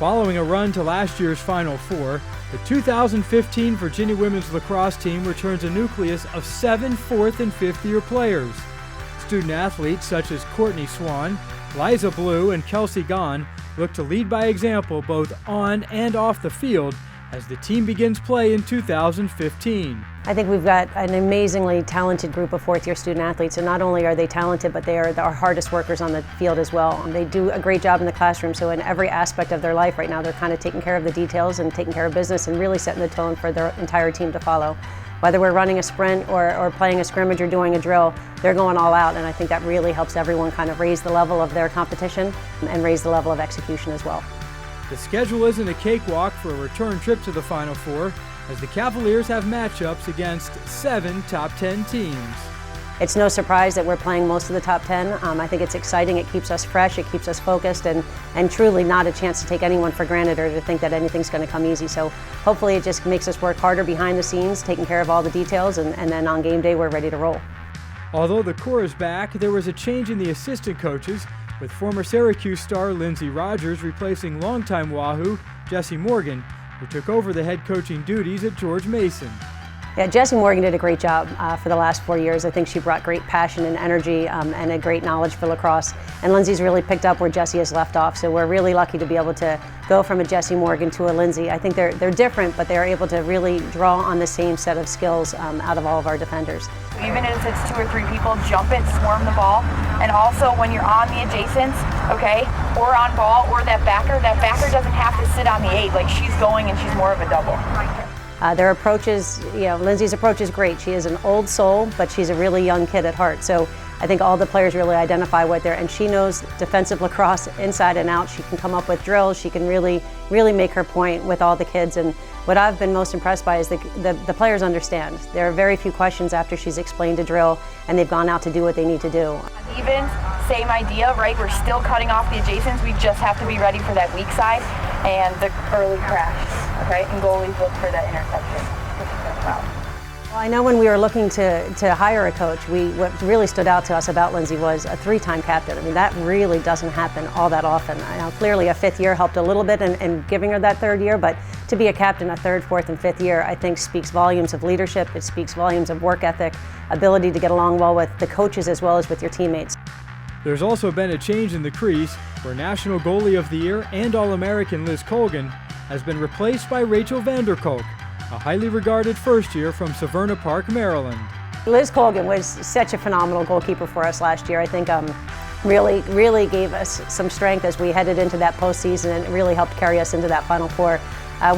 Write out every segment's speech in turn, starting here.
Following a run to last year's Final Four, the 2015 Virginia women's lacrosse team returns a nucleus of 7 fourth and fifth-year players. Student athletes such as Courtney Swan, Liza Blue, and Kelsey Gahn look to lead by example both on and off the field as the team begins play in 2015. I think we've got an amazingly talented group of fourth-year student athletes, and not only are they talented, but they are our hardest workers on the field as well. And they do a great job in the classroom, so in every aspect of their life right now, they're kind of taking care of the details and taking care of business and really setting the tone for their entire team to follow. Whether we're running a sprint or playing a scrimmage or doing a drill, they're going all out, and I think that really helps everyone kind of raise the level of their competition and raise the level of execution as well. The schedule isn't a cakewalk for a return trip to the Final Four, as the Cavaliers have matchups against 7 top 10 teams. It's no surprise that we're playing most of the top 10. I think it's exciting, it keeps us fresh, it keeps us focused, and truly not a chance to take anyone for granted or to think that anything's going to come easy. So hopefully it just makes us work harder behind the scenes, taking care of all the details, and then on game day we're ready to roll. Although the core is back, there was a change in the assistant coaches, with former Syracuse star Lindsey Rogers replacing longtime Wahoo Jesse Morgan, who took over the head coaching duties at George Mason. Yeah, Jessie Morgan did a great job for the last 4 years. I think she brought great passion and energy and a great knowledge for lacrosse. And Lindsay's really picked up where Jessie has left off, so we're really lucky to be able to go from a Jessie Morgan to a Lindsay. I think they're different, but they're able to really draw on the same set of skills out of all of our defenders. Even if it's 2 or 3 people, jump it, swarm the ball, and also when you're on the adjacents, okay, or on ball, or that backer doesn't have to sit on the 8, like she's going and she's more of a double. Their approaches, Lindsay's approach is great. She is an old soul, but she's a really young kid at heart. So I think all the players really identify what they're, and she knows defensive lacrosse inside and out. She can come up with drills. She can really make her point with all the kids. And what I've been most impressed by is the players understand. There are very few questions after she's explained a drill, and they've gone out to do what they need to do. Even same idea, right? We're still cutting off the adjacents. We just have to be ready for that weak side and the early crash, okay? And goalies look for that interception. Well, I know when we were looking to hire a coach, what really stood out to us about Lindsay was a 3-time captain. I mean, that really doesn't happen all that often. I know clearly a 5th year helped a little bit in giving her that 3rd year, but to be a captain a 3rd, 4th, and 5th year, I think speaks volumes of leadership. It speaks volumes of work ethic, ability to get along well with the coaches as well as with your teammates. There's also been a change in the crease, where National Goalie of the Year and All-American Liz Colgan has been replaced by Rachel Vander Kolk, a highly regarded first year from Severna Park, Maryland. Liz Colgan was such a phenomenal goalkeeper for us last year. I think really gave us some strength as we headed into that postseason, and it really helped carry us into that Final Four.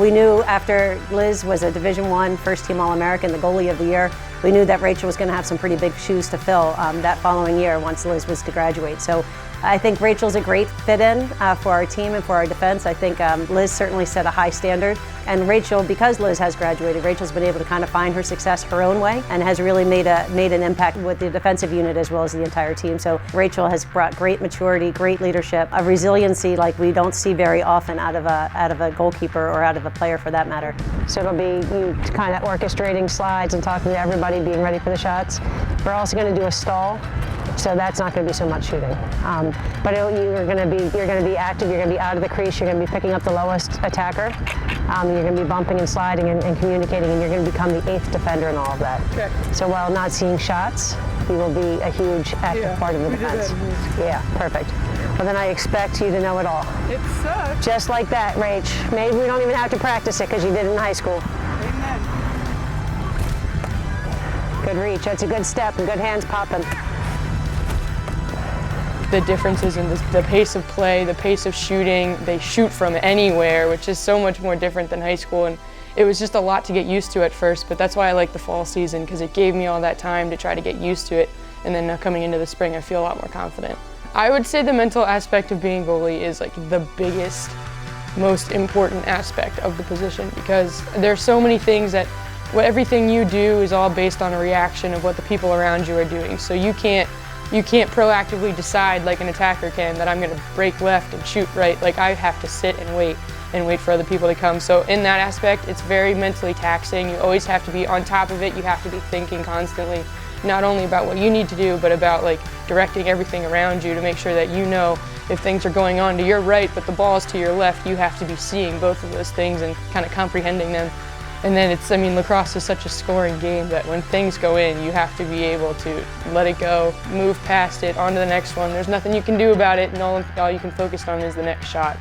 We knew after Liz was a Division I first-team All-American, the goalie of the year, we knew that Rachel was going to have some pretty big shoes to fill that following year once Liz was to graduate. So I think Rachel's a great fit-in for our team and for our defense. I think Liz certainly set a high standard. And Rachel, because Liz has graduated, Rachel's been able to kind of find her success her own way and has really made an impact with the defensive unit as well as the entire team. So Rachel has brought great maturity, great leadership, a resiliency like we don't see very often out of a goalkeeper or out of a player for that matter. So it'll be you kind of orchestrating slides and talking to everybody, being ready for the shots. We're also going to do a stall. So that's not going to be so much shooting, but you're going to be active. You're going to be out of the crease. You're going to be picking up the lowest attacker. You're going to be bumping and sliding and communicating, and you're going to become the 8th defender in all of that. Okay. So while not seeing shots, you will be a huge active part of the defense. Yeah, perfect. Well, then I expect you to know it all. It sucks. Just like that, Rach. Maybe we don't even have to practice it because you did it in high school. Amen. Good reach. That's a good step and good hands popping. The differences in the pace of play, the pace of shooting. They shoot from anywhere, which is so much more different than high school. And it was just a lot to get used to at first, but that's why I like the fall season, because it gave me all that time to try to get used to it. And then now coming into the spring, I feel a lot more confident. I would say the mental aspect of being goalie is like the biggest, most important aspect of the position, because there's so many things that everything you do is all based on a reaction of what the people around you are doing. So you can't proactively decide like an attacker can that I'm going to break left and shoot right. Like I have to sit and wait for other people to come. So in that aspect, it's very mentally taxing. You always have to be on top of it. You have to be thinking constantly. not only about what you need to do, but about like directing everything around you to make sure that you know if things are going on to your right but the ball is to your left, you have to be seeing both of those things and kind of comprehending them. And then it's, I mean, lacrosse is such a scoring game that when things go in, you have to be able to let it go, move past it, on to the next one. There's nothing you can do about it, and all you can focus on is the next shot.